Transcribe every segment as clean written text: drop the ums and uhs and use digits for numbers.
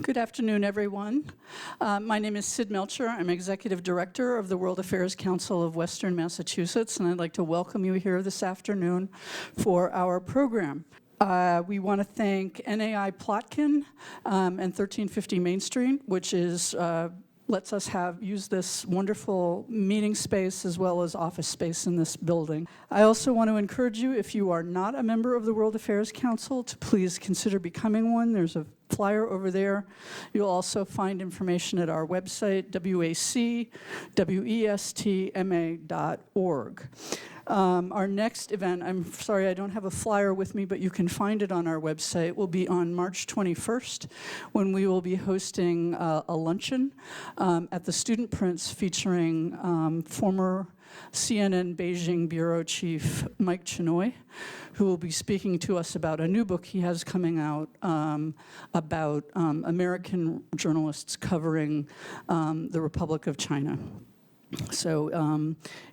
Good afternoon, everyone. My name is Sid Melcher. I'm Executive Director of the World Affairs Council of Western Massachusetts, and I'd like to welcome you here this afternoon for our program. We want to thank NAI Plotkin and 1350 Main Street, which is lets us use this wonderful meeting space as well as office space in this building. I also want to encourage you, if you are not a member of the World Affairs Council, to please consider becoming one. There's a flyer over there. You'll also find information at our website, wacwestma.org. Our next event, I'm sorry I don't have a flyer with me, but you can find it on our website, will be on March 21st, when we will be hosting a luncheon at the Student Prince featuring former CNN Beijing Bureau Chief Mike Chinoy, who will be speaking to us about a new book he has coming out about American journalists covering the Republic of China. So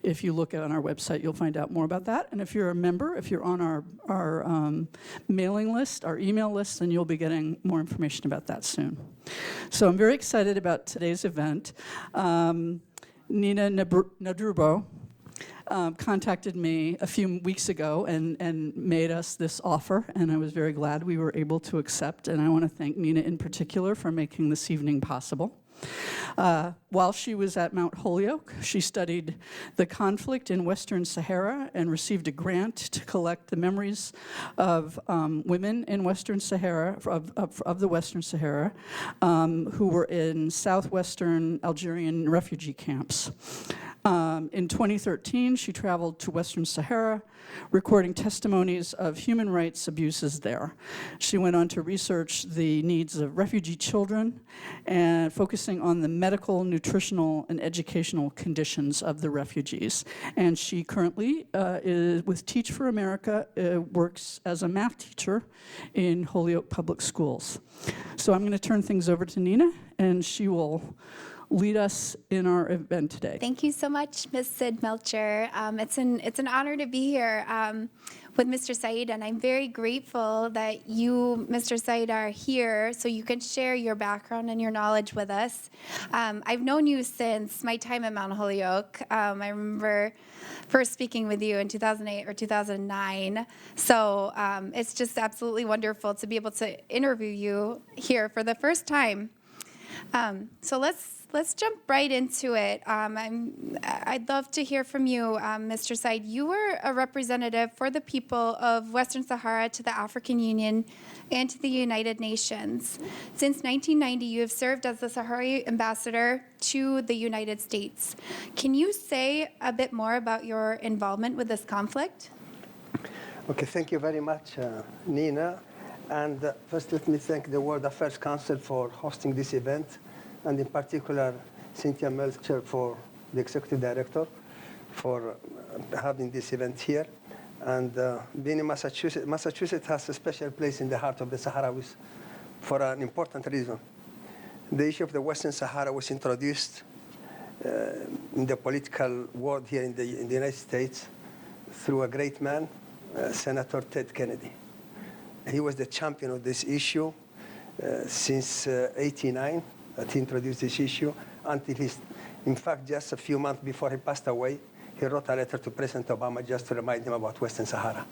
if you look on our website, you'll find out more about that. And if you're a member, if you're on our mailing list, our email list, then you'll be getting more information about that soon. So I'm very excited about today's event. Nina Nedrebø contacted me a few weeks ago and made us this offer, and I was very glad we were able to accept. And I want to thank Nina in particular for making this evening possible. While she was at Mount Holyoke, she studied the conflict in Western Sahara and received a grant to collect the memories of women in Western Sahara, of the Western Sahara, who were in southwestern Algerian refugee camps. In 2013, she traveled to Western Sahara, recording testimonies of human rights abuses there. She went on to research the needs of refugee children and focusing on the medical, nutritional, and educational conditions of the refugees. And she currently, with Teach for America, works as a math teacher in Holyoke Public Schools. So I'm going to turn things over to Nina, and she will lead us in our event today. Thank you so much, Ms. Sid Melcher. It's an honor to be here with Mr. Said, and I'm very grateful that you, Mr. Said, are here so you can share your background and your knowledge with us. I've known you since my time at Mount Holyoke. I remember first speaking with you in 2008 or 2009. So it's just absolutely wonderful to be able to interview you here for the first time. So let's jump right into it. I'd love to hear from you, Mr. Said. You were a representative for the people of Western Sahara to the African Union and to the United Nations. Since 1990, you have served as the Saharawi ambassador to the United States. Can you say a bit more about your involvement with this conflict? Okay, thank you very much, Nina. And first, let me thank the World Affairs Council for hosting this event, and in particular, Cynthia Melcher, for the Executive Director, for having this event here. And being in Massachusetts, Massachusetts has a special place in the heart of the Sahrawis for an important reason. The issue of the Western Sahara was introduced in the political world here in the United States through a great man, Senator Ted Kennedy. He was the champion of this issue since '89, that he introduced this issue, until in fact, just a few months before he passed away, he wrote a letter to President Obama just to remind him about Western Sahara.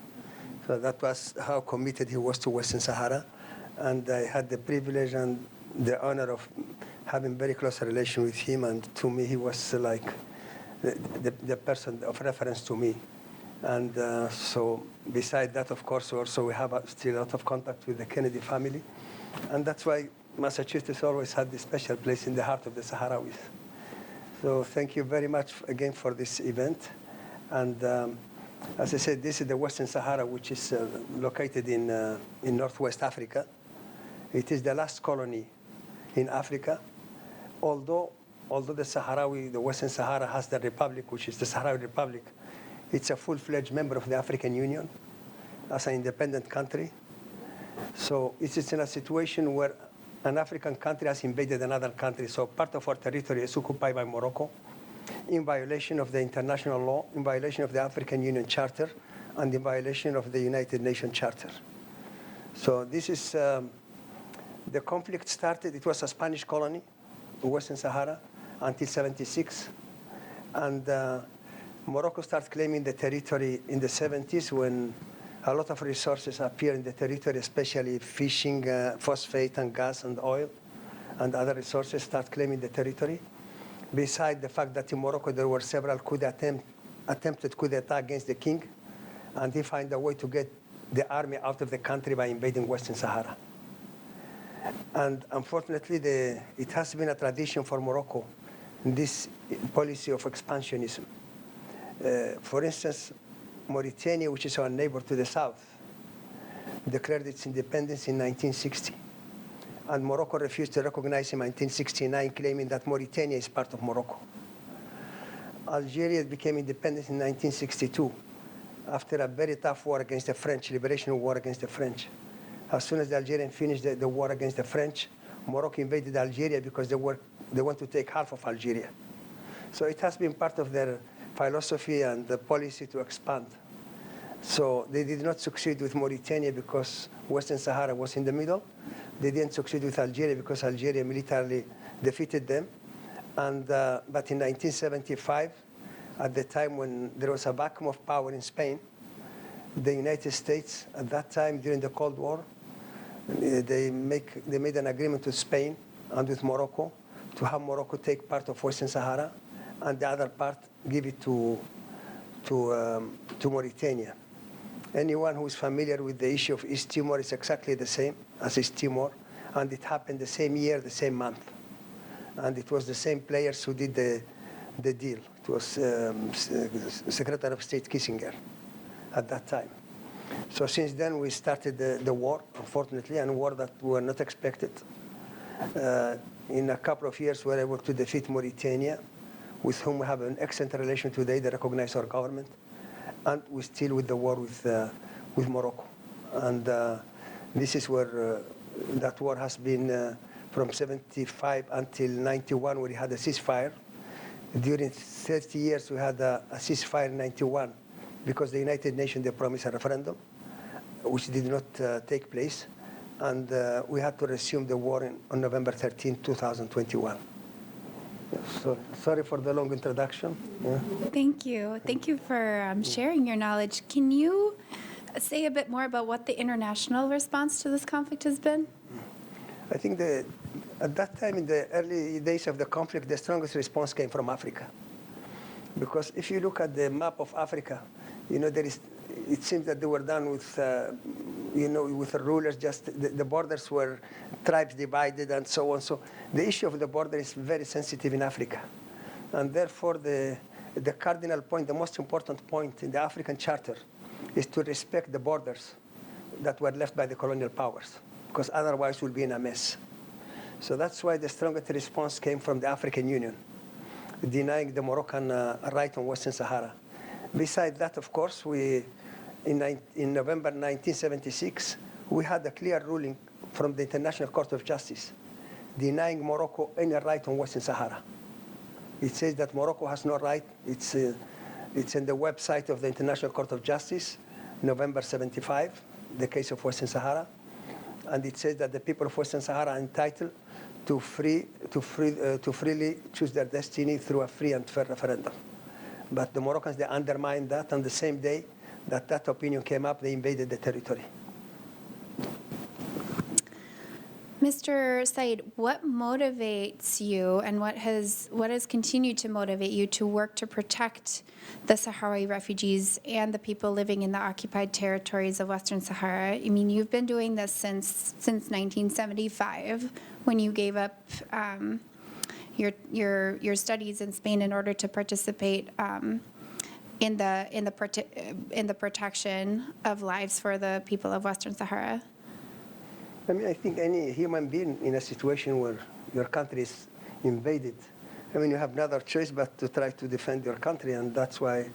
So that was how committed he was to Western Sahara. And I had the privilege and the honor of having very close relation with him, and to me, he was like the person of reference to me. And so beside that, of course, also we have still a lot of contact with the Kennedy family. And that's why Massachusetts always had this special place in the heart of the Sahrawis. So thank you very much again for this event. And as I said, this is the Western Sahara, which is located in Northwest Africa. It is the last colony in Africa. Although the Western Sahara has the republic, which is the Sahrawi Republic, it's a full-fledged member of the African Union as an independent country. So it's in a situation where an African country has invaded another country. So part of our territory is occupied by Morocco in violation of the international law, in violation of the African Union Charter, and in violation of the United Nations Charter. So this is The conflict started, it was a Spanish colony in Western Sahara until 76. And Morocco started claiming the territory in the 70s when a lot of resources appeared in the territory, especially fishing, phosphate and gas and oil, and other resources start claiming the territory. Besides the fact that in Morocco there were several attempted coup d'etat against the king, and he found a way to get the army out of the country by invading Western Sahara. And unfortunately, it has been a tradition for Morocco, this policy of expansionism. For instance, Mauritania, which is our neighbor to the south, declared its independence in 1960. And Morocco refused to recognize in 1969, claiming that Mauritania is part of Morocco. Algeria became independent in 1962 after a very tough war against the French, liberation war against the French. As soon as the Algerians finished the war against the French, Morocco invaded Algeria because they want to take half of Algeria. So it has been part of their philosophy and the policy to expand. So they did not succeed with Mauritania because Western Sahara was in the middle. They didn't succeed with Algeria because Algeria militarily defeated them. And, but in 1975, at the time when there was a vacuum of power in Spain, the United States, at that time during the Cold War, they made an agreement with Spain and with Morocco to have Morocco take part of Western Sahara and the other part give it to Mauritania. Anyone who is familiar with the issue of East Timor is exactly the same as East Timor, and it happened the same year, the same month. And it was the same players who did the deal. It was Secretary of State Kissinger at that time. So since then, we started the war, unfortunately, and a war that we were not expected. In a couple of years, we were able to defeat Mauritania, with whom we have an excellent relation today. They recognize our government. And we're still with the war with Morocco. And this is where that war has been from 75 until 91, where we had a ceasefire. During 30 years, we had a ceasefire in 91 because the United Nations, they promised a referendum, which did not take place. And we had to resume the war on November 13, 2021. Sorry for the long introduction. Yeah. Thank you. Thank you for sharing your knowledge. Can you say a bit more about what the international response to this conflict has been? I think at that time, in the early days of the conflict, the strongest response came from Africa. Because if you look at the map of Africa, it seems that they were done with, with the rulers, just the borders were tribes divided and so on. So the issue of the border is very sensitive in Africa. And therefore, the cardinal point, the most important point in the African Charter is to respect the borders that were left by the colonial powers, because otherwise we'll be in a mess. So that's why the strongest response came from the African Union, denying the Moroccan right on Western Sahara. Besides that, of course, in November 1976, we had a clear ruling from the International Court of Justice denying Morocco any right on Western Sahara. It says that Morocco has no right. It's in the website of the International Court of Justice, November 75, the case of Western Sahara. And it says that the people of Western Sahara are entitled to freely choose their destiny through a free and fair referendum. But the Moroccans, they undermined that, on the same day that opinion came up, they invaded the territory. Mr. Said, what motivates you and what has continued to motivate you to work to protect the Sahrawi refugees and the people living in the occupied territories of Western Sahara? I mean, you've been doing this since 1975, when you gave up your studies in Spain in order to participate in the protection of lives for the people of Western Sahara. I mean, I think any human being in a situation where your country is invaded, I mean, you have no other choice but to try to defend your country, and that's why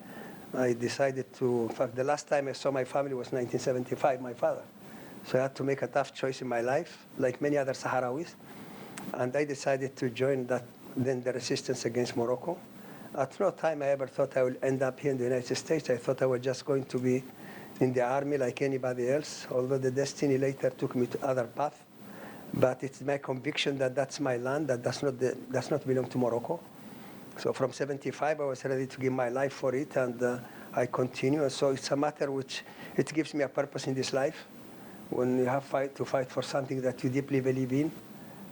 I decided to, in fact, the last time I saw my family was 1975, my father. So I had to make a tough choice in my life, like many other Sahrawis, and I decided to join the resistance against Morocco. At no time I ever thought I would end up here in the United States. I thought I was just going to be in the army like anybody else, although the destiny later took me to other path. But it's my conviction that that's my land, that does not belong to Morocco. So from 75, I was ready to give my life for it, and I continue. And so it's a matter which it gives me a purpose in this life. When you have to fight for something that you deeply believe in.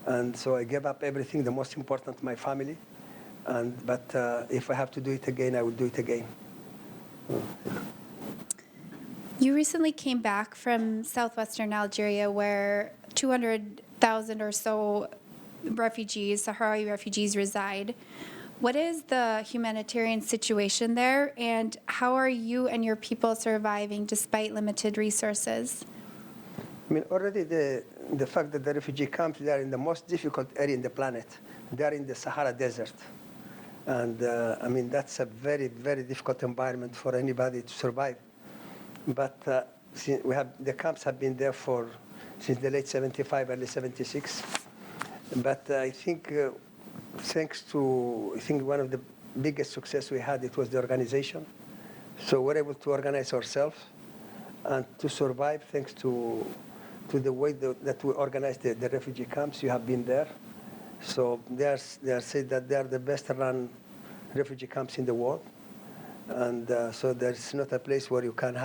And so I gave up everything, the most important, my family. But if I have to do it again, I will do it again. You recently came back from southwestern Algeria where 200,000 or so refugees, Saharawi refugees, reside. What is the humanitarian situation there, and how are you and your people surviving despite limited resources? I mean, already the fact that the refugee camps, they are in the most difficult area in the planet. They are in the Sahara Desert. And I mean, that's a very, very difficult environment for anybody to survive. But the camps have been there since the late 75, early 76. But I think thanks to, one of the biggest success we had, it was the organization. So we're able to organize ourselves and to survive thanks to the way that we organize the refugee camps. You have been there. So they are said that they are the best run refugee camps in the world. And so there's not a place where you can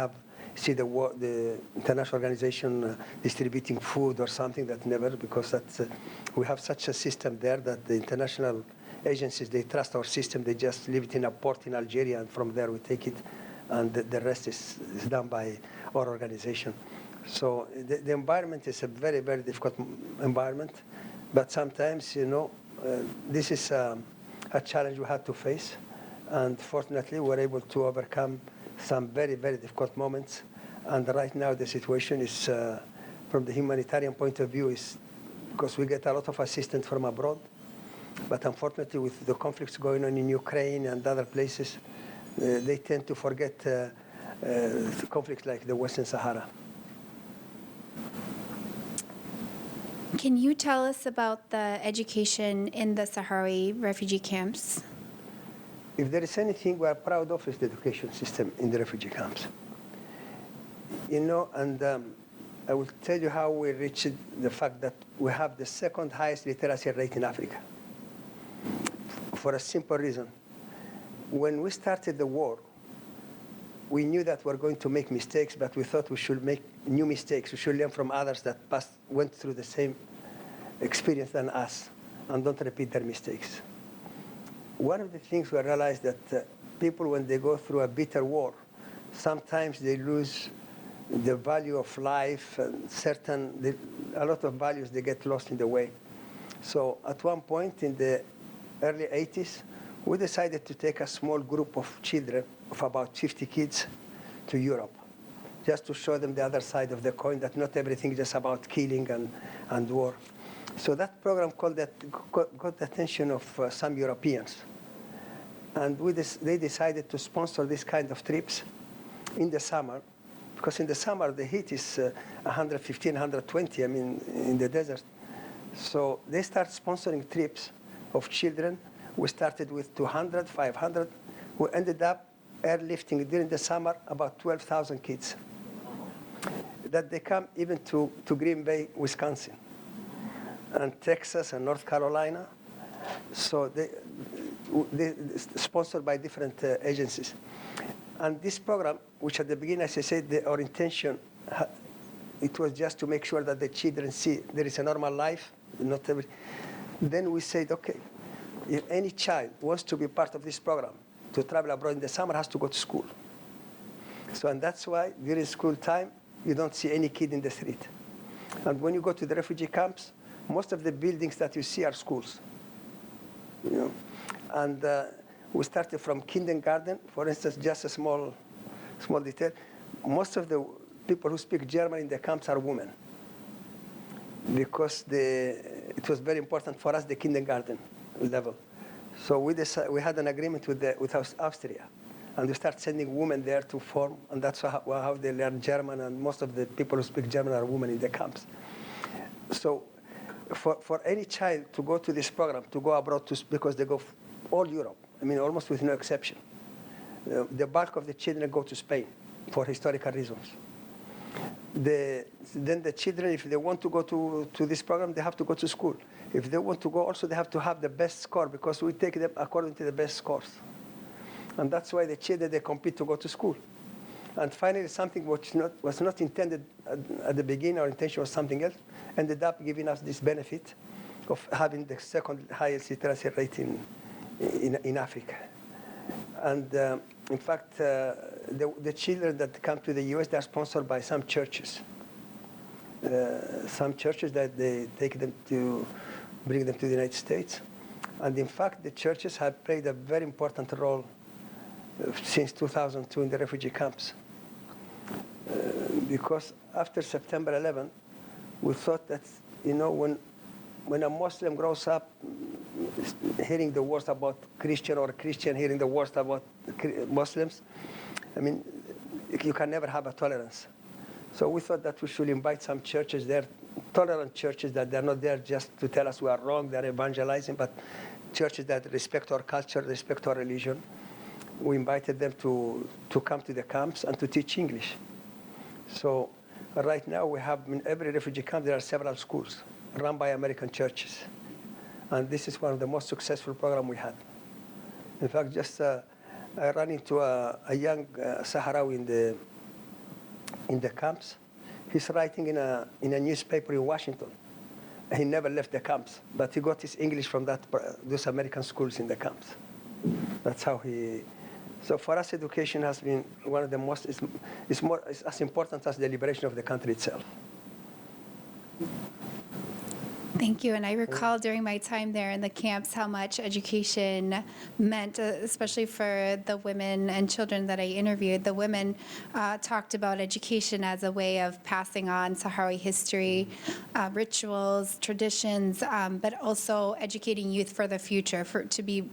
see the international organization distributing food or something, that never, because we have such a system there that the international agencies, they trust our system. They just leave it in a port in Algeria, and from there we take it, and the rest is done by our organization. So the environment is a very, very difficult environment, but sometimes, this is a challenge we had to face, and fortunately we're able to overcome some very, very difficult moments. And right now the situation is, from the humanitarian point of view, is because we get a lot of assistance from abroad, but unfortunately with the conflicts going on in Ukraine and other places, they tend to forget conflicts like the Western Sahara. Can you tell us about the education in the Sahrawi refugee camps? If there is anything we are proud of, is the education system in the refugee camps. And I will tell you how we reached the fact that we have the second highest literacy rate in Africa. For a simple reason. When we started the war, we knew that we're going to make mistakes, but we thought we should make new mistakes. We should learn from others that went through the same experience than us, and don't repeat their mistakes. One of the things we realized that people, when they go through a bitter war, sometimes they lose the value of life, and a lot of values, they get lost in the way. So at one point in the early 80s, we decided to take a small group of children, of about 50 kids, to Europe, just to show them the other side of the coin, that not everything is just about killing and war. So that program got the attention of some Europeans. And they decided to sponsor this kind of trips in the summer, because in the summer the heat is 115, 120, in the desert. So they start sponsoring trips of children. We started with 200, 500. We ended up airlifting during the summer about 12,000 kids. That they come even to Green Bay, Wisconsin, and Texas and North Carolina. So they sponsored by different agencies. And this program, which at the beginning, as I said, our intention, it was just to make sure that the children see there is a normal life. Then we said, okay, if any child wants to be part of this program, to travel abroad in the summer, has to go to school. So, and that's why during school time, you don't see any kid in the street. And when you go to the refugee camps, most of the buildings that you see are schools. And we started from kindergarten, for instance, just a small detail. Most of the people who speak German in the camps are women, because it was very important for us, the kindergarten level. So we had an agreement with Austria, and we started sending women there to form, and that's how they learn German, and most of the people who speak German are women in the camps. So for any child to go to this program, to go abroad, because they go all Europe, almost with no exception. The bulk of the children go to Spain for historical reasons. Then the children, if they want to go to this program, they have to go to school. If they want to go also, they have to have the best score because we take them according to the best scores. And that's why the children, they compete to go to school. And finally, something which was not intended at the beginning, our intention was something else, ended up giving us this benefit of having the second highest literacy rate in Africa. And in fact, the children that come to the US, they're sponsored by some churches. Some churches that they take them to bring them to the United States. And in fact, the churches have played a very important role since 2002 in the refugee camps. Because after September 11, we thought that, you know, when a Muslim grows up hearing the worst about Christian or a Christian hearing the worst about Muslims, I mean, you can never have a tolerance. So we thought that we should invite some churches there, tolerant churches, that they're not there just to tell us we are wrong, they're evangelizing, but churches that respect our culture, respect our religion. We invited them to come to the camps and to teach English. So right now we have, in every refugee camp, there are several schools run by American churches. And this is one of the most successful programs we had. In fact, just I ran into a young Saharawi in the camps. He's writing in a newspaper in Washington. He never left the camps, but he got his English from those American schools in the camps. That's how he. So for us, education has been one of the most. It's as important as the liberation of the country itself. Thank you. And I recall during my time there in the camps how much education meant, especially for the women and children that I interviewed. The women talked about education as a way of passing on Sahrawi history, rituals, traditions, but also educating youth for the future, to be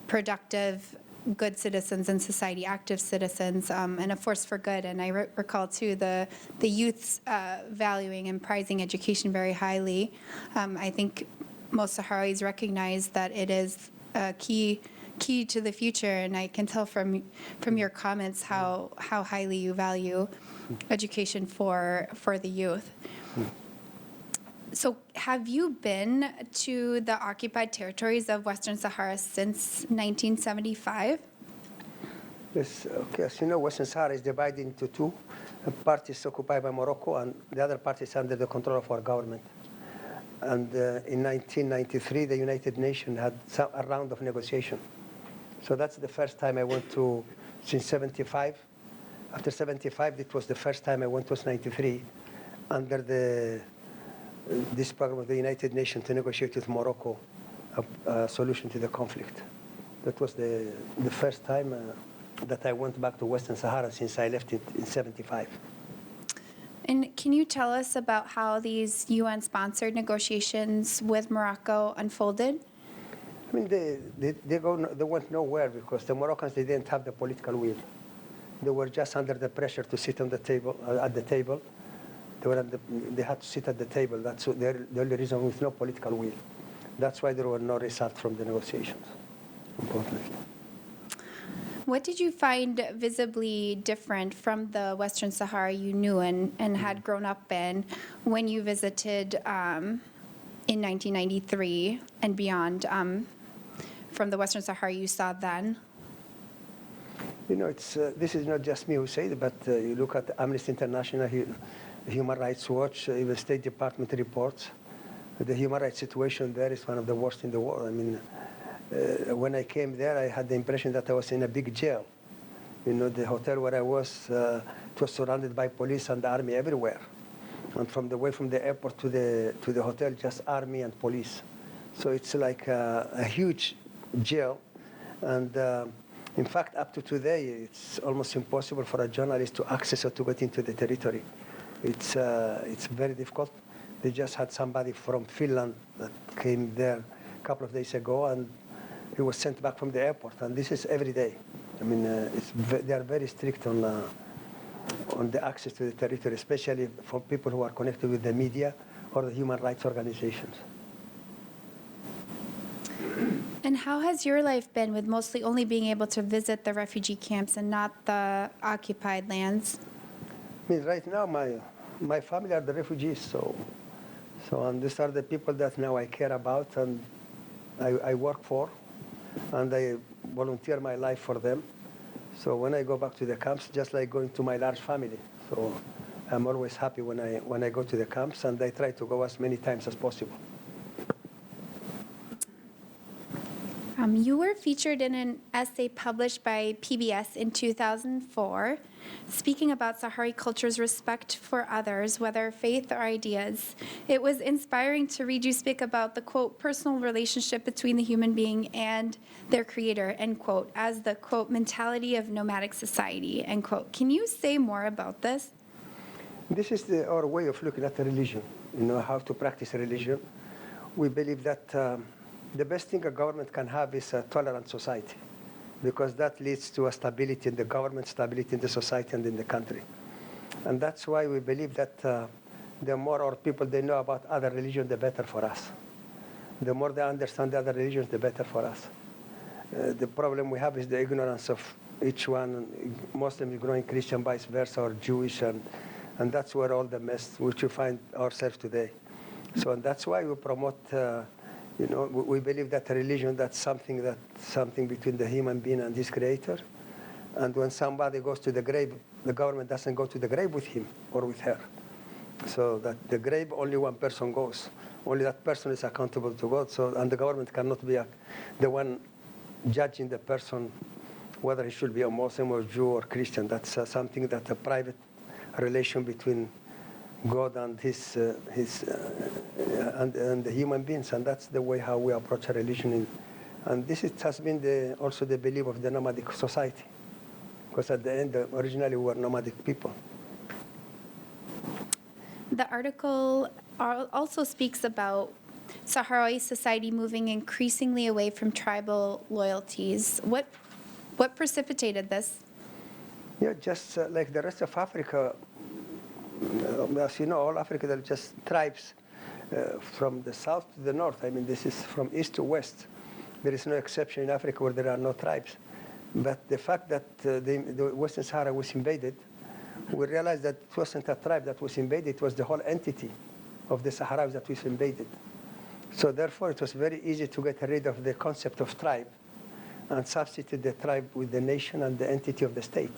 productive, good citizens in society, active citizens, and a force for good. And I recall, too, the youths valuing and prizing education very highly. I think most Sahrawis recognize that it is a key to the future, and I can tell from your comments how highly you value education for the youth. So have you been to the occupied territories of Western Sahara since 1975? Yes, okay. As you know, Western Sahara is divided into two. A part is occupied by Morocco, and the other part is under the control of our government. And in 1993, the United Nations had a round of negotiation. So that's the first time I went to, since 75. After 75, it was the first time I went to 93, under this program of the United Nations to negotiate with Morocco a solution to the conflict. That was the first time that I went back to Western Sahara since I left it in 75. And can you tell us about how these UN-sponsored negotiations with Morocco unfolded? I mean, they went nowhere because the Moroccans, they didn't have the political will. They were just under the pressure to sit on the table, at the table. They had to sit at the table. That's the only reason, with no political will. That's why there were no results from the negotiations, unfortunately. What did you find visibly different from the Western Sahara you knew and had grown up in when you visited in 1993 and beyond, from the Western Sahara you saw then? You know, this is not just me who say it, but you look at Amnesty International, Human Rights Watch, even State Department reports. The human rights situation there is one of the worst in the world. I mean, when I came there, I had the impression that I was in a big jail. You know, the hotel where I was, it was surrounded by police and army everywhere. And from the way from the airport to the hotel, just army and police. So it's like a huge jail. And in fact, up to today, it's almost impossible for a journalist to access or to get into the territory. It's very difficult. They just had somebody from Finland that came there a couple of days ago, and he was sent back from the airport. And this is every day. I mean, they are very strict on the access to the territory, especially for people who are connected with the media or the human rights organizations. And how has your life been with mostly only being able to visit the refugee camps and not the occupied lands? I mean, right now, my family are the refugees, and these are the people that now I care about and I work for, and I volunteer my life for them. So when I go back to the camps, just like going to my large family. So I'm always happy when I go to the camps, and I try to go as many times as possible. You were featured in an essay published by PBS in 2004, speaking about Saharawi culture's respect for others, whether faith or ideas. It was inspiring to read you speak about the, quote, personal relationship between the human being and their creator, end quote, as the, quote, mentality of nomadic society, end quote. Can you say more about this? This is our way of looking at religion, how to practice religion. We believe that the best thing a government can have is a tolerant society, because that leads to a stability in the government, stability in the society and in the country. And that's why we believe that the more our people they know about other religions, the better for us. The more they understand the other religions, the better for us. The problem we have is the ignorance of each one. Muslims growing Christian, vice versa, or Jewish, and that's where all the mess which we find ourselves today. So and that's why we promote we believe that a religion, that's something between the human being and his creator. And when somebody goes to the grave, the government doesn't go to the grave with him or with her. So that the grave, only one person goes. Only that person is accountable to God. So, and the government cannot be the one judging the person, whether he should be a Muslim or Jew or Christian. That's something that a private relation between God and and the human beings, and that's the way how we approach a religion. And this has been also the belief of the nomadic society, because at the end, originally we were nomadic people. The article also speaks about Saharawi society moving increasingly away from tribal loyalties. What precipitated this? Yeah, just like the rest of Africa. As you know, all Africa, they're just tribes from the south to the north. I mean, this is from east to west. There is no exception in Africa where there are no tribes. But the fact that the Western Sahara was invaded, we realized that it wasn't a tribe that was invaded, it was the whole entity of the Saharawi that was invaded. So therefore, it was very easy to get rid of the concept of tribe and substitute the tribe with the nation and the entity of the state.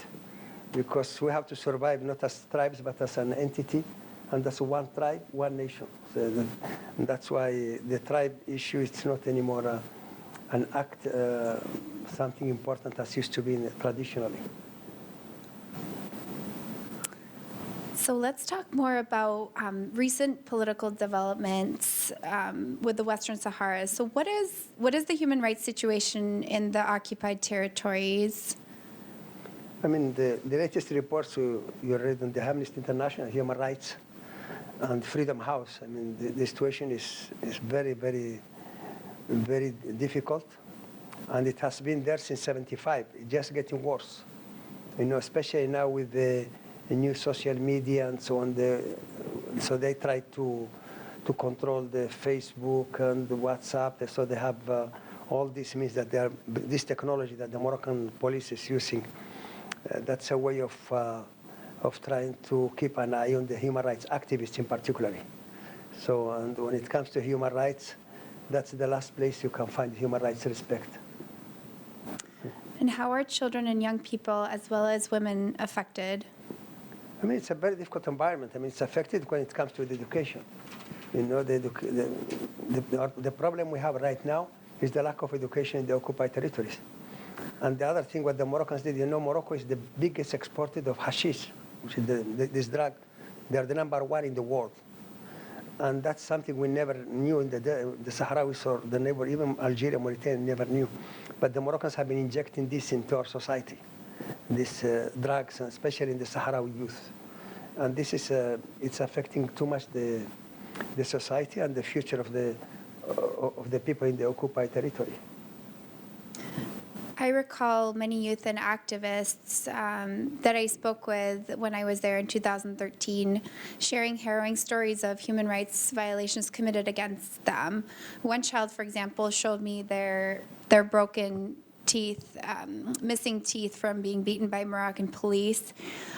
Because we have to survive not as tribes, but as an entity, and that's one tribe, one nation. So that's why the tribe issue is not anymore an act, something important as used to be traditionally. So let's talk more about recent political developments with the Western Sahara. So what is the human rights situation in the occupied territories? I mean, the latest reports you read on the Amnesty International, Human Rights, and Freedom House, I mean, the situation is very, very, very difficult. And it has been there since '75. It's just getting worse. Especially now with the new social media and so on. So they try to control the Facebook and the WhatsApp. So they have all these means that this technology that the Moroccan police is using. That's a way of trying to keep an eye on the human rights activists in particular. So, and when it comes to human rights, that's the last place you can find human rights respect. And how are children and young people, as well as women, affected? I mean, it's a very difficult environment. I mean, it's affected when it comes to the education. The problem we have right now is the lack of education in the occupied territories. And the other thing what the Moroccans did, Morocco is the biggest exporter of hashish, which is this drug. They are the #1 in the world. And that's something we never knew in the Sahrawis or the neighbor, even Algeria, Mauritania never knew. But the Moroccans have been injecting this into our society, these drugs, especially in the Sahrawi youth. And this is, it's affecting too much the society and the future of the people in the occupied territory. I recall many youth and activists that I spoke with when I was there in 2013 sharing harrowing stories of human rights violations committed against them. One child, for example, showed me their broken teeth, missing teeth from being beaten by Moroccan police.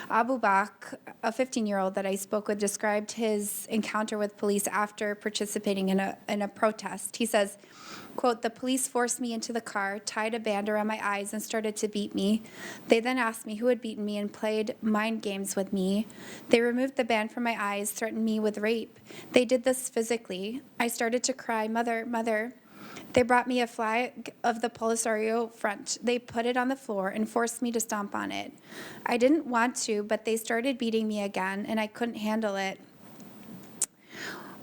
Abu Bakr, a 15-year-old that I spoke with, described his encounter with police after participating in a protest. He says, quote, "The police forced me into the car, tied a band around my eyes, and started to beat me. They then asked me who had beaten me and played mind games with me. They removed the band from my eyes, threatened me with rape. They did this physically. I started to cry, 'Mother, mother.' They brought me a flag of the Polisario Front. They put it on the floor and forced me to stomp on it. I didn't want to, but they started beating me again, and I couldn't handle it.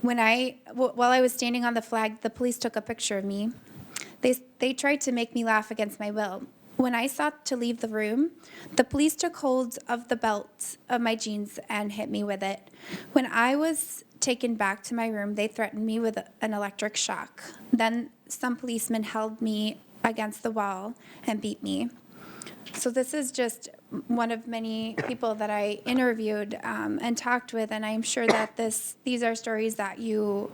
While I was standing on the flag, the police took a picture of me. They tried to make me laugh against my will. When I sought to leave the room, the police took hold of the belt of my jeans and hit me with it. When I was taken back to my room, they threatened me with an electric shock. Then some policemen held me against the wall and beat me." So this is just one of many people that I interviewed and talked with, and I'm sure that these are stories that you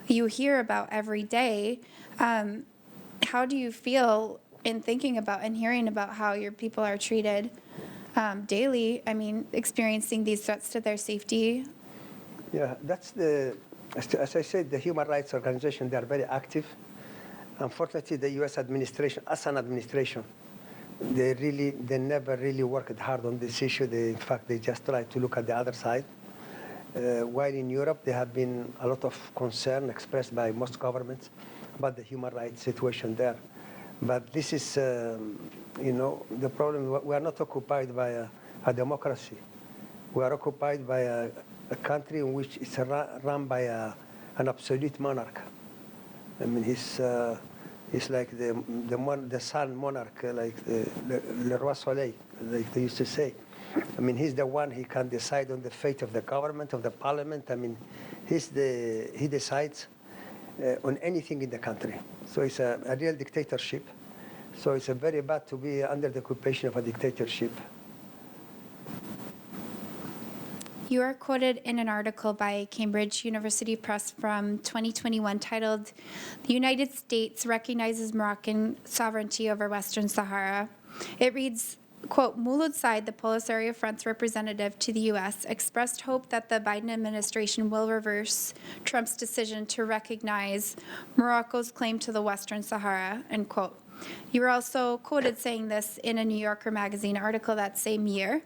hear about every day. How do you feel in thinking about and hearing about how your people are treated daily? I mean, experiencing these threats to their safety. Yeah, as I said, the human rights organization, they are very active. Unfortunately, the U.S. administration, as an administration, they never really worked hard on this issue. In fact, they just try to look at the other side. While in Europe, there have been a lot of concern expressed by most governments about the human rights situation there. But this is, the problem. We are not occupied by a democracy. We are occupied by a country in which it's run by an absolute monarch. I mean, he's like the sun monarch, like le roi soleil, like they used to say. I mean, he's the one. He can decide on the fate of the government, of the parliament. I mean, he decides on anything in the country. So it's a real dictatorship. So it's very bad to be under the occupation of a dictatorship. You are quoted in an article by Cambridge University Press from 2021 titled, "The United States Recognizes Moroccan Sovereignty Over Western Sahara." It reads, quote, "Mouloud Said, the Polisario Front's representative to the U.S., expressed hope that the Biden administration will reverse Trump's decision to recognize Morocco's claim to the Western Sahara," end quote. You were also quoted saying this in a New Yorker magazine article that same year.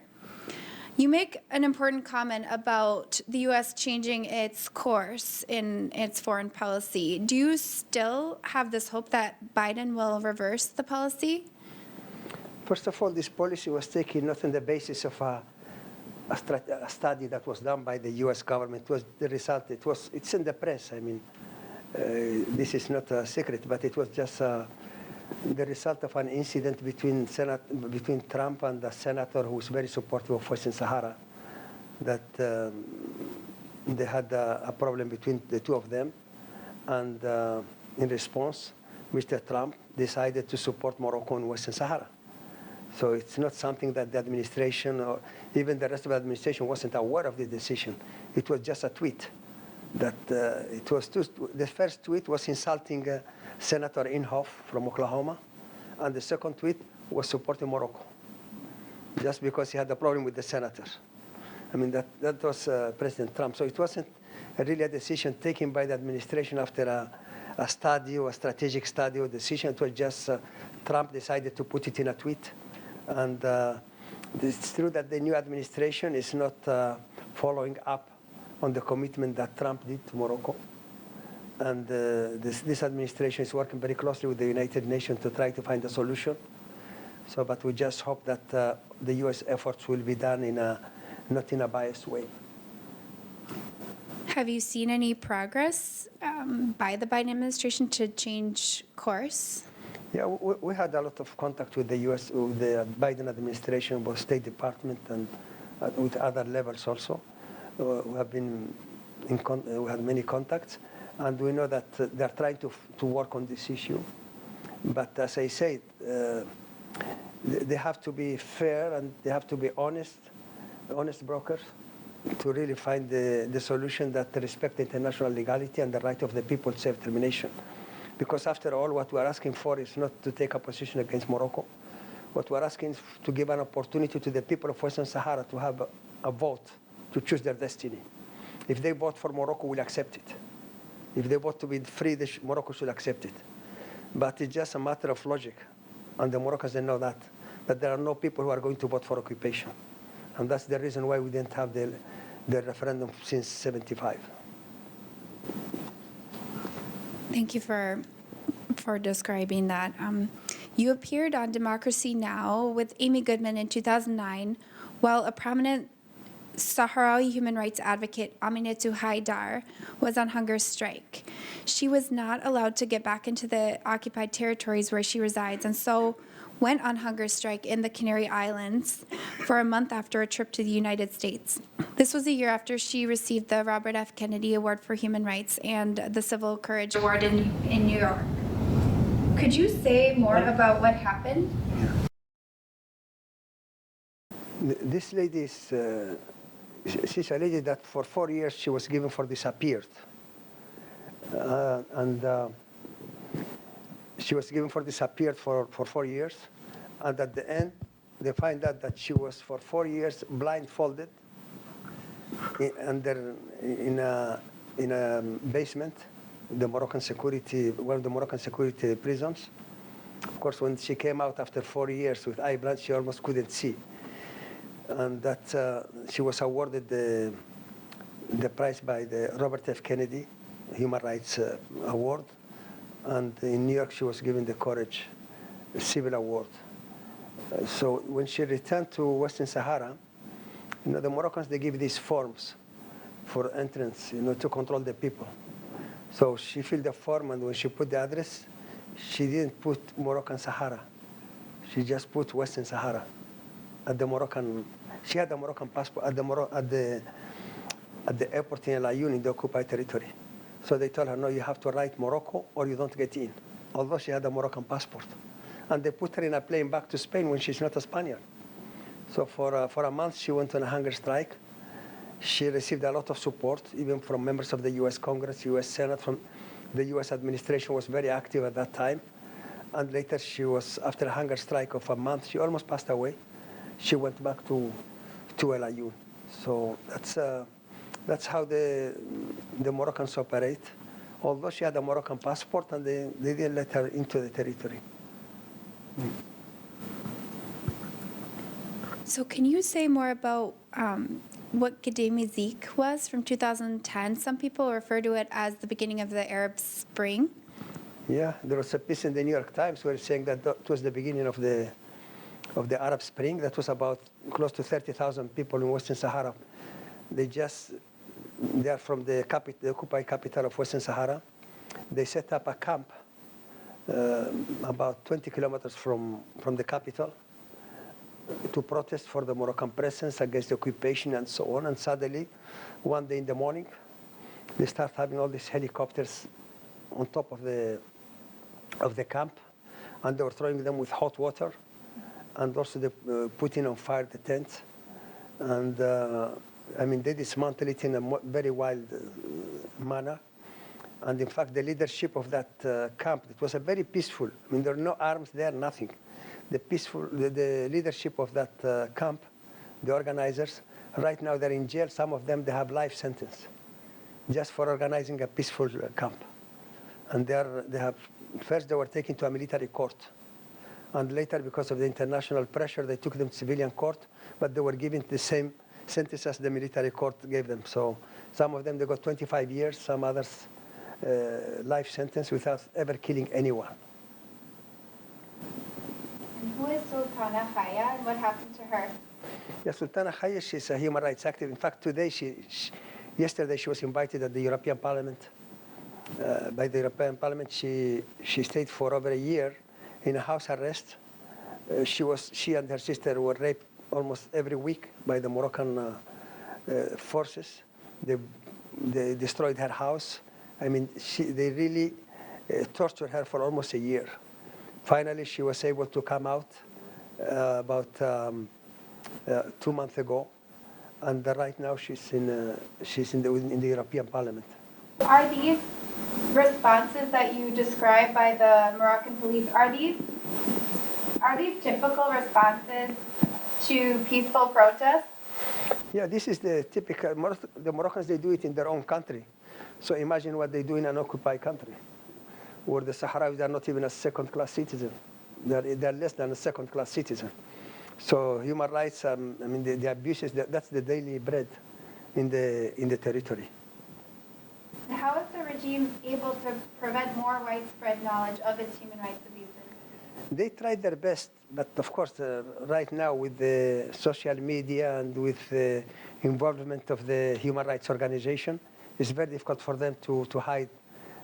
You make an important comment about the U.S. changing its course in its foreign policy. Do you still have this hope that Biden will reverse the policy? First of all, this policy was taken not on the basis of a study that was done by the U.S. government. It was the result. It's in the press. I mean, this is not a secret, but it was just the result of an incident between Trump and a senator who was very supportive of Western Sahara, that they had a problem between the two of them. And in response, Mr. Trump decided to support Morocco in Western Sahara. So it's not something that the administration or even the rest of the administration wasn't aware of the decision. It was just a tweet. The first tweet was insulting Senator Inhofe from Oklahoma, and the second tweet was supporting Morocco, just because he had a problem with the senator. I mean, that was President Trump. So it wasn't really a decision taken by the administration after a study or a strategic study or decision. It was just Trump decided to put it in a tweet. And it's true that the new administration is not following up on the commitment that Trump did to Morocco. And this administration is working very closely with the United Nations to try to find a solution. But we just hope that the U.S. efforts will be done not in a biased way. Have you seen any progress by the Biden administration to change course? Yeah, we had a lot of contact with the U.S., with the Biden administration, both State Department and with other levels also. We have been we had many contacts, and we know that they're trying to work on this issue. But as I said, they have to be fair and they have to be honest brokers to really find the solution that respects international legality and the right of the people to self-determination. Because after all, what we're asking for is not to take a position against Morocco. What we're asking is to give an opportunity to the people of Western Sahara to have a vote, to choose their destiny. If they vote for Morocco, we'll accept it. If they vote to be free, Morocco should accept it. But it's just a matter of logic. And the Moroccans, they know that there are no people who are going to vote for occupation. And that's the reason why we didn't have the referendum since '75. Thank you for describing that. You appeared on Democracy Now! With Amy Goodman in 2009, while a prominent Saharawi human rights advocate, Aminatu Haidar, was on hunger strike. She was not allowed to get back into the occupied territories where she resides, and so went on hunger strike in the Canary Islands for a month after a trip to the United States. This was a year after she received the Robert F. Kennedy Award for Human Rights and the Civil Courage Award in New York. Could you say more about what happened? This lady is, she's a lady that for 4 years she was given for disappeared. She was given for disappeared for 4 years. And at the end, they find out that she was for 4 years blindfolded in a basement, the Moroccan security, one of the Moroccan security prisons. Of course, when she came out after 4 years with eye blind, she almost couldn't see. And that she was awarded the prize by the Robert F. Kennedy Human Rights Award. And in New York, she was given the Courage Civil Award. So when she returned to Western Sahara, the Moroccans, they give these forms for entrance, to control the people. So she filled the form, and when she put the address, she didn't put Moroccan Sahara. She just put Western Sahara. At the Moroccan, she had a Moroccan passport at the airport in El Ayoun in the occupied territory. So they told her, no, you have to write Morocco or you don't get in, although she had a Moroccan passport. And they put her in a plane back to Spain when she's not a Spaniard. So for a month, she went on a hunger strike. She received a lot of support, even from members of the U.S. Congress, U.S. Senate, from the U.S. administration was very active at that time. And later she was, after a hunger strike of a month, she almost passed away. She went back to El Ayoun. So that's how the Moroccans operate. Although she had a Moroccan passport, and they didn't let her into the territory. So can you say more about what Gedemi Zik was from 2010? Some people refer to it as the beginning of the Arab Spring. Yeah, there was a piece in the New York Times where it's saying that it was the beginning of the Arab Spring. That was about close to 30,000 people in Western Sahara. They are from the occupied capital of Western Sahara. They set up a camp about 20 kilometers from the capital to protest for the Moroccan presence against the occupation and so on. And suddenly, one day in the morning, they start having all these helicopters on top of the camp, and they were throwing them with hot water, and also they putting on fire the tents. And they dismantled it in a very wild manner. And in fact, the leadership of that camp, it was a very peaceful. There are no arms there, nothing. The leadership of that camp, the organizers, right now they're in jail. Some of them, they have life sentence just for organizing a peaceful camp. And first they were taken to a military court. And later, because of the international pressure, they took them to civilian court, but they were given the same sentence as the military court gave them. So some of them, they got 25 years, some others life sentence without ever killing anyone. And who is Sultana Khaya, and what happened to her? Yeah, Sultana Khaya, she's a human rights activist. In fact, today, yesterday she was invited at the European Parliament. By the European Parliament, she stayed for over a year in a house arrest. She and her sister were raped almost every week by the Moroccan forces. They destroyed her house. They really tortured her for almost a year. Finally, she was able to come out about 2 months ago, and right now she's in the European Parliament. Are these responses that you described by the Moroccan police, are these typical responses to peaceful protests? Yeah, this is the typical, the Moroccans, they do it in their own country. So imagine what they do in an occupied country, where the Saharawi are not even a second-class citizen. They're less than a second-class citizen. So human rights, I mean, the abuses, that's the daily bread in the territory. How is the regime able to prevent more widespread knowledge of its human rights abuses? They tried their best, but of course, right now with the social media and with the involvement of the human rights organization, it's very difficult for them to hide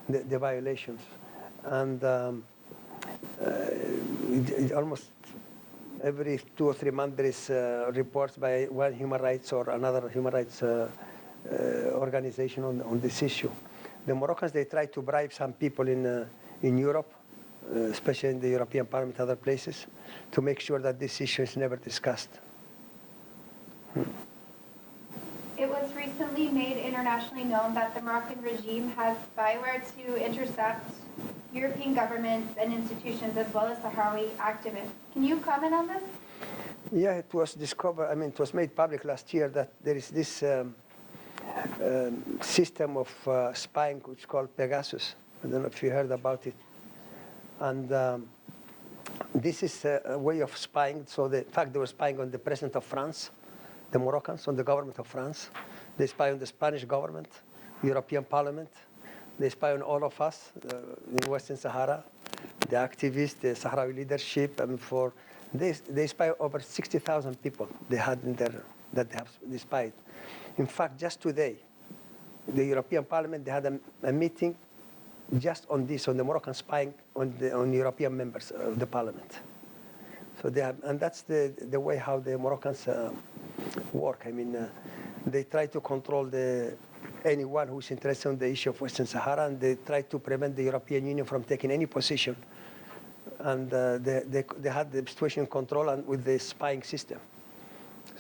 the violations. And almost every 2 or 3 months there is reports by one human rights or another human rights organization on this issue. The Moroccans, they try to bribe some people in Europe, especially in the European Parliament, other places, to make sure that this issue is never discussed. It was recently made internationally known that the Moroccan regime has spyware to intercept European governments and institutions as well as Sahrawi activists. Can you comment on this? Yeah, it was discovered, I mean, it was made public last year that there is this system of spying which is called Pegasus. I don't know if you heard about it. And this is a way of spying. So in fact, they were spying on the president of France, the Moroccans, on the government of France. They spy on the Spanish government, European Parliament. They spy on all of us in Western Sahara, the activists, the Sahrawi leadership. I mean, they spy over 60,000 people they had in there that they spied. In fact, just today, the European Parliament, they had a meeting just on this, on the Moroccan spying on European members of the Parliament. So they have, and that's the way how the Moroccans work. I mean, they try to control anyone who's interested in the issue of Western Sahara, and they try to prevent the European Union from taking any position. And they had the situation in control and with the spying system.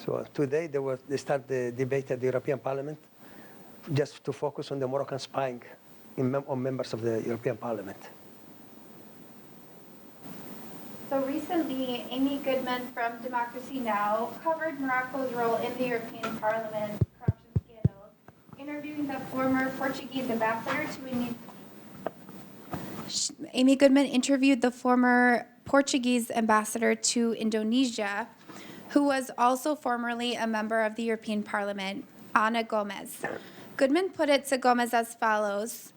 So today they start the debate at the European Parliament just to focus on the Moroccan spying on members of the European Parliament. So recently, Amy Goodman from Democracy Now! Covered Morocco's role in the European Parliament corruption scandal, interviewing the former Portuguese ambassador to Amy Goodman interviewed the former Portuguese ambassador to Indonesia, who was also formerly a member of the European Parliament, Ana Gomez. Goodman put it to Gomez as follows,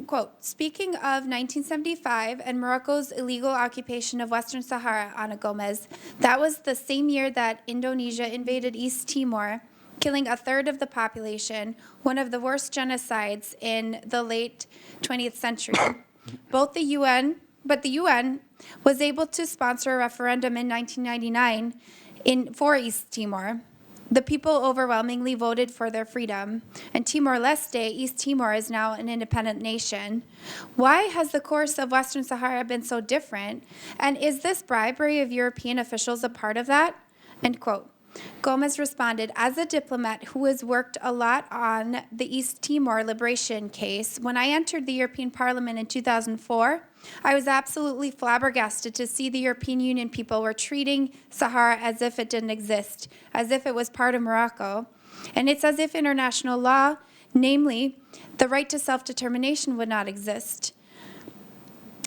quote, speaking of 1975 and Morocco's illegal occupation of Western Sahara, Ana Gomez, that was the same year that Indonesia invaded East Timor, killing a third of the population, one of the worst genocides in the late 20th century. But the UN was able to sponsor a referendum in 1999 for East Timor. The people overwhelmingly voted for their freedom, and Timor-Leste, East Timor, is now an independent nation. Why has the course of Western Sahara been so different, and is this bribery of European officials a part of that? End quote. Gomez responded, as a diplomat who has worked a lot on the East Timor liberation case, when I entered the European Parliament in 2004, I was absolutely flabbergasted to see the European Union people were treating Sahara as if it didn't exist, as if it was part of Morocco. And it's as if international law, namely the right to self-determination, would not exist.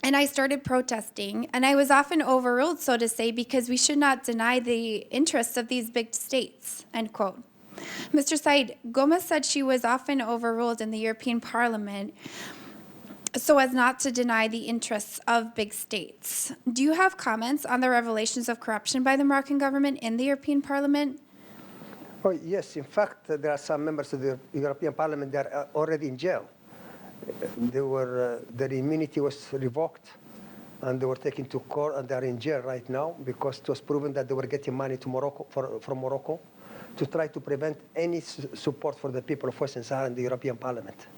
And I started protesting, and I was often overruled, so to say, because we should not deny the interests of these big states, end quote. Mr. Said, Gomez said she was often overruled in the European Parliament so as not to deny the interests of big states. Do you have comments on the revelations of corruption by the Moroccan government in the European Parliament? Oh, yes, in fact, there are some members of the European Parliament that are already in jail. Their immunity was revoked, and they were taken to court, and they are in jail right now because it was proven that they were getting money to Morocco from Morocco to try to prevent any support for the people of Western Sahara in the European Parliament.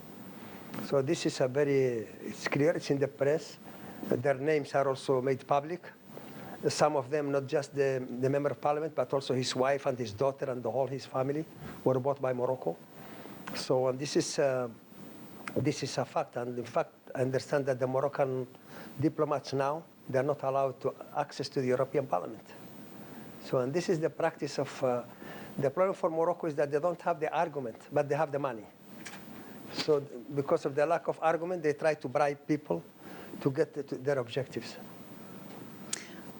So this is it's clear, it's in the press. Their names are also made public. Some of them, not just the member of Parliament, but also his wife and his daughter and his family were bought by Morocco. So this is this is a fact. And in fact, I understand that the Moroccan diplomats now, they're not allowed to access to the European Parliament. So, and this is the practice of, the problem for Morocco is that they don't have the argument, but they have the money. So because of the lack of argument, they try to bribe people to get to their objectives.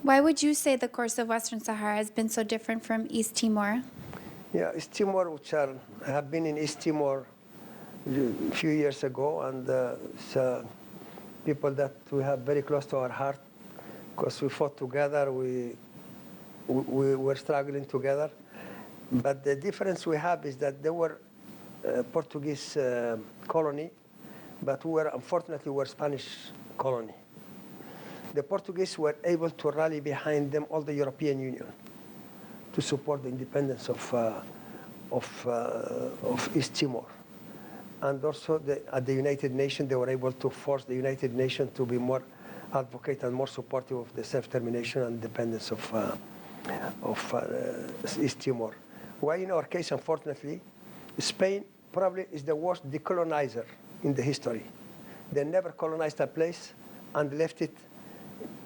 Why would you say the course of Western Sahara has been so different from East Timor? Yeah, East Timor, I have been in East Timor a few years ago, and it's people that we have very close to our heart because we fought together, we were struggling together. But the difference we have is that they were Portuguese colony, but unfortunately, we were Spanish colony. The Portuguese were able to rally behind them all the European Union to support the independence of East Timor. And also at the United Nations, they were able to force the United Nations to be more advocate and more supportive of the self-determination and independence of East Timor. Why in our case, unfortunately, Spain probably is the worst decolonizer in the history. They never colonized a place and left it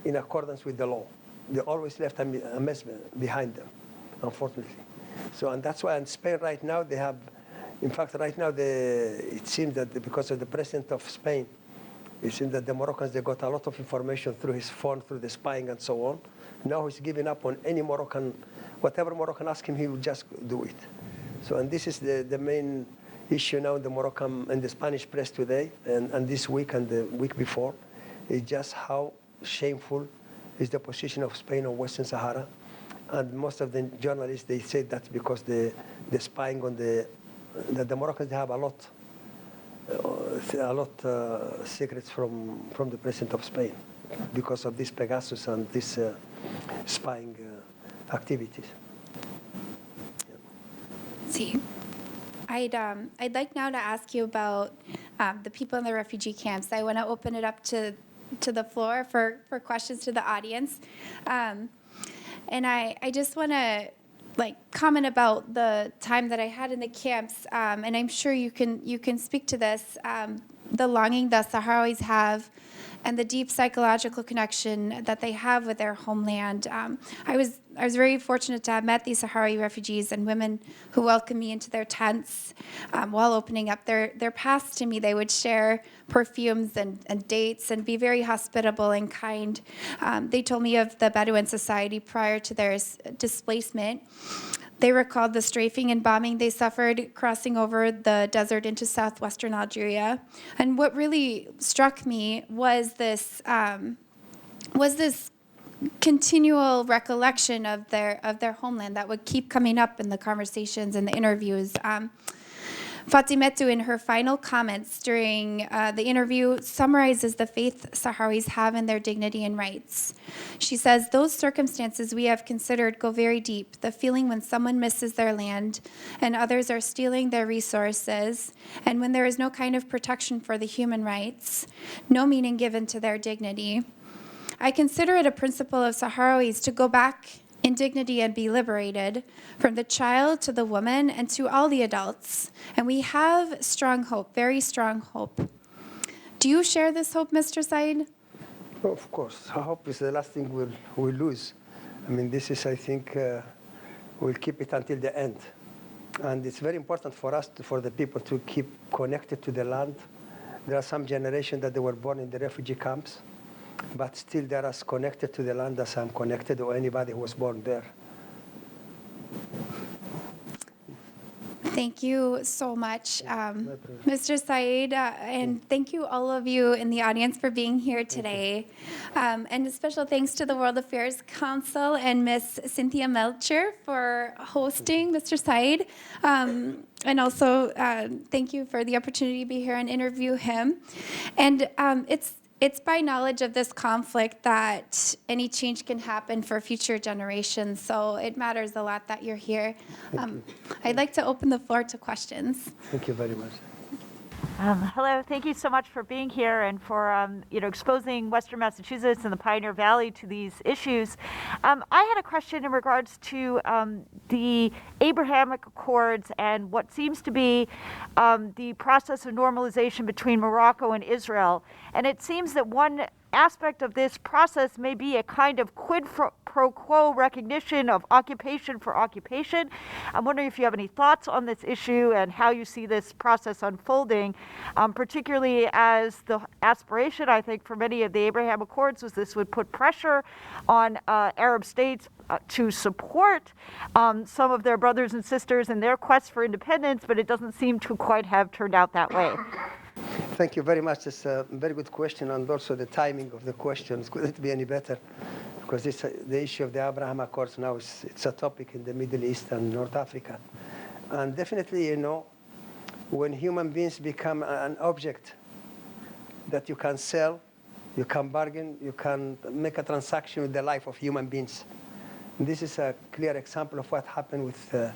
in accordance with the law. They always left a mess behind them, unfortunately. So, and that's why in Spain right now, they have, in fact, right now, it seems that because of the president of Spain, it seems that the Moroccans, they got a lot of information through his phone, through the spying and so on. Now he's giving up on any Moroccan, whatever Moroccan asks him, he will just do it. So, and this is the main issue now in the Moroccan and the Spanish press today, and this week and the week before, is just how shameful is the position of Spain on Western Sahara. And most of the journalists, they say that's because the spying on that the Moroccans, they have a lot secrets from the president of Spain because of this Pegasus and this spying activities. See, I'd like now to ask you about the people in the refugee camps. I want to open it up to the floor for questions to the audience. And I just want to comment about the time that I had in the camps, and I'm sure you can speak to this, the longing the Sahrawis have and the deep psychological connection that they have with their homeland. I was very fortunate to have met these Sahrawi refugees and women who welcomed me into their tents while opening up their paths to me. They would share perfumes and dates and be very hospitable and kind. They told me of the Bedouin society prior to their displacement. They recalled the strafing and bombing they suffered crossing over the desert into southwestern Algeria. And what really struck me was this continual recollection of their homeland that would keep coming up in the conversations and the interviews. Fatimetu, in her final comments during the interview, summarizes the faith Sahrawis have in their dignity and rights. She says, those circumstances we have considered go very deep. The feeling when someone misses their land and others are stealing their resources, and when there is no kind of protection for the human rights, no meaning given to their dignity. I consider it a principle of Sahrawis to go back in dignity and be liberated, from the child to the woman and to all the adults. And we have strong hope, very strong hope. Do you share this hope, Mr. Said? Well, of course. Hope is the last thing we'll lose. I mean, this is, I think, we'll keep it until the end. And it's very important for us, for the people to keep connected to the land. There are some generations that they were born in the refugee camps, but still they're as connected to the land as I'm connected or anybody who was born there. Thank you so much, Mr. Said, and thank you all of you in the audience for being here today. And a special thanks to the World Affairs Council and Miss Cynthia Melcher for hosting Mr. Said. And also, thank you for the opportunity to be here and interview him. And it's by knowledge of this conflict that any change can happen for future generations. So it matters a lot that you're here. I'd like to open the floor to questions. Thank you very much. Hello, thank you so much for being here and for exposing Western Massachusetts and the Pioneer Valley to these issues. I had a question in regards to the Abrahamic Accords and what seems to be the process of normalization between Morocco and Israel. And it seems that one aspect of this process may be a kind of quid pro quo recognition of occupation for occupation. I'm wondering if you have any thoughts on this issue and how you see this process unfolding, particularly as the aspiration, I think, for many of the Abraham Accords was this would put pressure on Arab states to support some of their brothers and sisters in their quest for independence, but it doesn't seem to quite have turned out that way. Thank you very much. It's a very good question, and also the timing of the questions couldn't be any better, because the issue of the Abraham Accords now it's a topic in the Middle East and North Africa. And definitely, when human beings become an object that you can sell, you can bargain, you can make a transaction with the life of human beings. And this is a clear example of what happened with the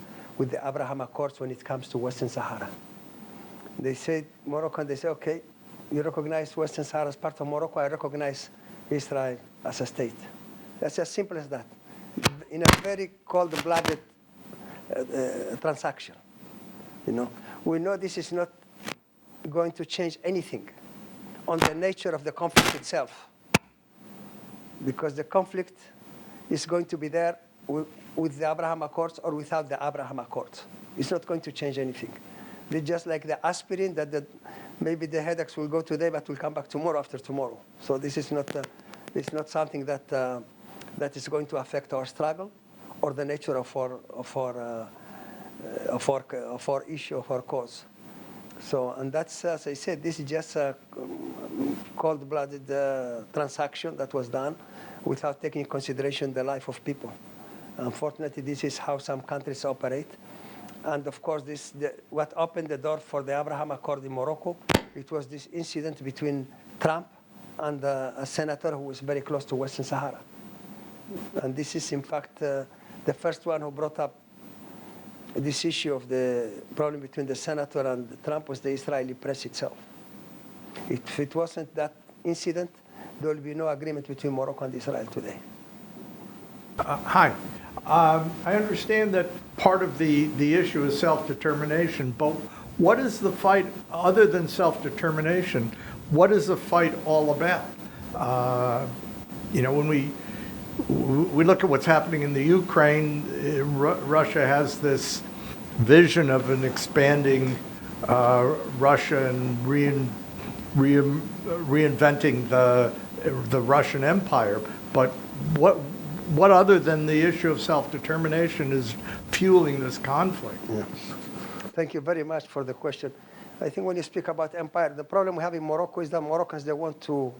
Abraham Accords when it comes to Western Sahara. They said, Morocco, they say, okay, you recognize Western Sahara as part of Morocco, I recognize Israel as a state. That's as simple as that. In a very cold-blooded transaction. We know this is not going to change anything on the nature of the conflict itself, because the conflict is going to be there with the Abraham Accords or without the Abraham Accords. It's not going to change anything. They're just like the aspirin that maybe the headaches will go today, but will come back tomorrow after tomorrow. So this is not something that is going to affect our struggle or the nature of our issue, of our cause. So, and that's, as I said, this is just a cold-blooded transaction that was done without taking into consideration the life of people. Unfortunately, this is how some countries operate. And of course, what opened the door for the Abraham Accord in Morocco, it was this incident between Trump and a senator who was very close to Western Sahara. And this is, in fact, the first one who brought up this issue of the problem between the senator and Trump was the Israeli press itself. If it wasn't that incident, there will be no agreement between Morocco and Israel today. Hi. I understand that part of the issue is self-determination, but what is the fight, other than self-determination, what is the fight all about? When we look at what's happening in the Ukraine, Russia has this vision of an expanding Russia and reinventing the Russian Empire, but what other than the issue of self-determination is fueling this conflict? Yeah. Thank you very much for the question. I think when you speak about empire, the problem we have in Morocco is that Moroccans, they want to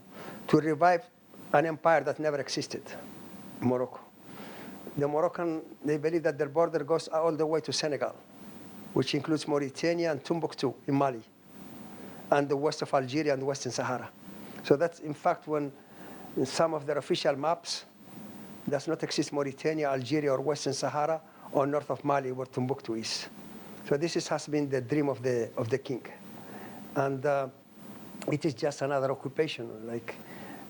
revive an empire that never existed in Morocco. The Moroccan, they believe that their border goes all the way to Senegal, which includes Mauritania and Timbuktu in Mali, and the west of Algeria and Western Sahara. So that's, in fact, when in some of their official maps, does not exist Mauritania, Algeria, or Western Sahara, or north of Mali, where Timbuktu is. So this has been the dream of the king. And it is just another occupation.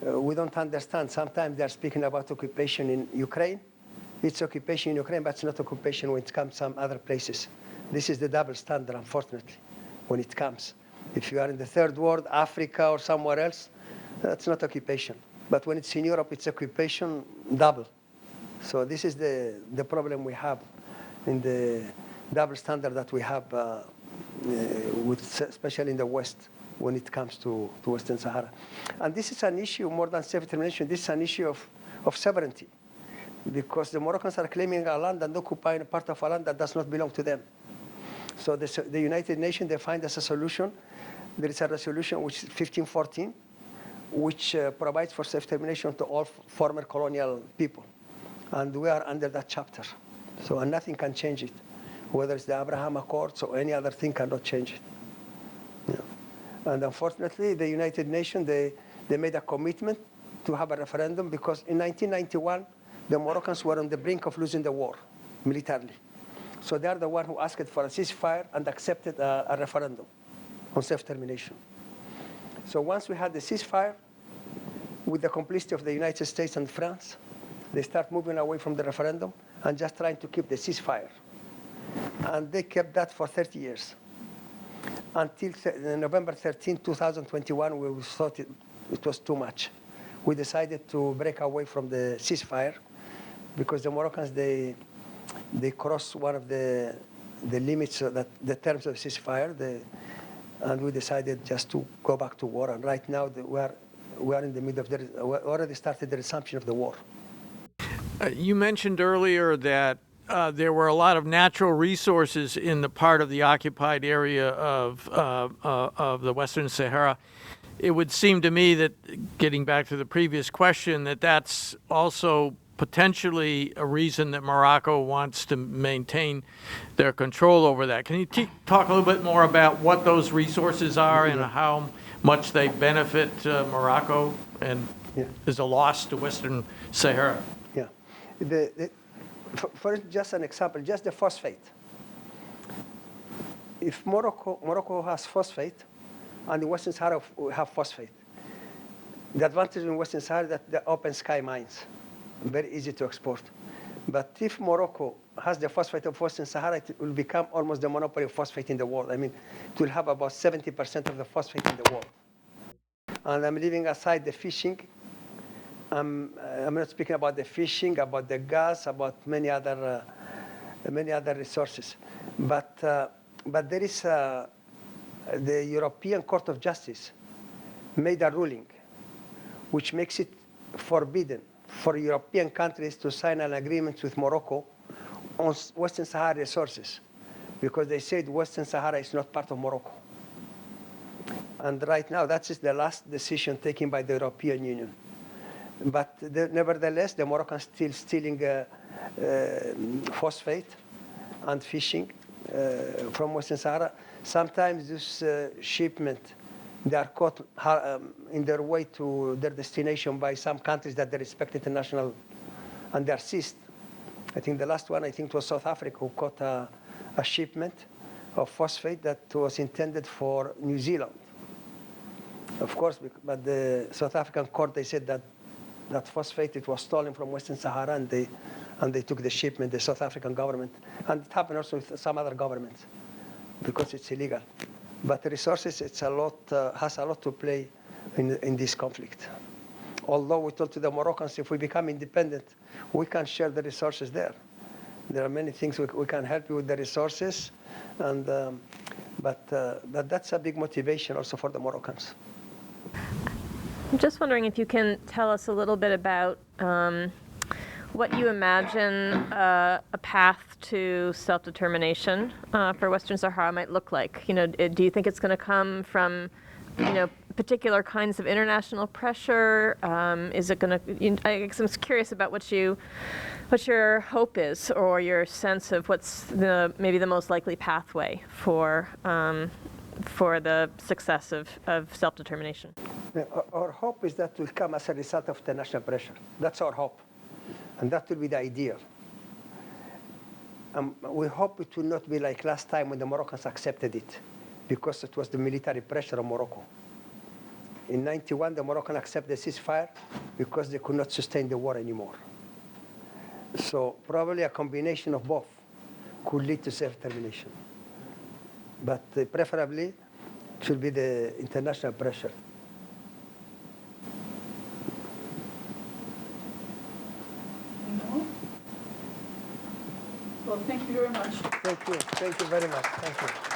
We don't understand. Sometimes they're speaking about occupation in Ukraine. It's occupation in Ukraine, but it's not occupation when it comes to some other places. This is the double standard, unfortunately, when it comes. If you are in the third world, Africa, or somewhere else, that's not occupation. But when it's in Europe, it's occupation double. So this is the problem we have in the double standard that we have, especially in the West, when it comes to Western Sahara. And this is an issue more than self-determination. This is an issue of sovereignty, because the Moroccans are claiming a land and occupying a part of a land that does not belong to them. So the United Nations, they find as a solution, there is a resolution which is 1514, which provides for self-determination to all former colonial people. And we are under that chapter. So and nothing can change it. Whether it's the Abraham Accords or any other thing cannot change it. Yeah. And unfortunately, the United Nations, they made a commitment to have a referendum, because in 1991, the Moroccans were on the brink of losing the war militarily. So they are the one who asked for a ceasefire and accepted a referendum. on self-determination. So once we had the ceasefire, with the complicity of the United States and France, they start moving away from the referendum and just trying to keep the ceasefire. And they kept that for 30 years. Until November 13, 2021, we thought it was too much. We decided to break away from the ceasefire because the Moroccans, they crossed one of the limits, that the terms of ceasefire, and we decided just to go back to war. And right now, we are in the middle of we already started the resumption of the war. You mentioned earlier that there were a lot of natural resources in the part of the occupied area of the Western Sahara. It would seem to me that, getting back to the previous question, that that's also potentially a reason that Morocco wants to maintain their control over that. Can you talk a little bit more about what those resources are and how much they benefit Morocco and is a loss to Western Sahara? Yeah. For just an example, just the phosphate. If Morocco has phosphate, and the Western Sahara have phosphate, the advantage in Western Sahara is that the open sky mines, very easy to export. But if Morocco has the phosphate of Western Sahara, it will become almost the monopoly of phosphate in the world. I mean, it will have about 70% of the phosphate in the world. And I'm leaving aside the fishing. I'm not speaking about the fishing, about the gas, about many other resources. But there is the European Court of Justice made a ruling which makes it forbidden for European countries to sign an agreement with Morocco on Western Sahara resources, because they said Western Sahara is not part of Morocco. And right now, that is the last decision taken by the European Union. But nevertheless, the Moroccans still stealing phosphate and fishing from Western Sahara. Sometimes this shipment, they are caught in their way to their destination by some countries that they respect international, and they are seized. I think the last one, was South Africa, who caught a shipment of phosphate that was intended for New Zealand. Of course, but the South African court, they said that phosphate, it was stolen from Western Sahara, and they took the shipment, the South African government. And it happened also with some other governments, because it's illegal. But the resources, has a lot to play in this conflict. Although we told to the Moroccans, if we become independent, we can share the resources there. There are many things we can help you with the resources, and but that's a big motivation also for the Moroccans. I'm just wondering if you can tell us a little bit about what you imagine a path to self-determination for Western Sahara might look like. Do you think it's going to come from, particular kinds of international pressure? Is it going to? I guess I'm curious about what your hope is, or your sense of what's maybe the most likely pathway for the success of self-determination. Our hope is that it will come as a result of international pressure. That's our hope. And that will be the ideal. We hope it will not be like last time when the Moroccans accepted it, because it was the military pressure on Morocco. In 1991, the Moroccans accepted the ceasefire because they could not sustain the war anymore. So probably a combination of both could lead to self-determination. But preferably, it should be the international pressure. Well, thank you very much. Thank you very much. Thank you.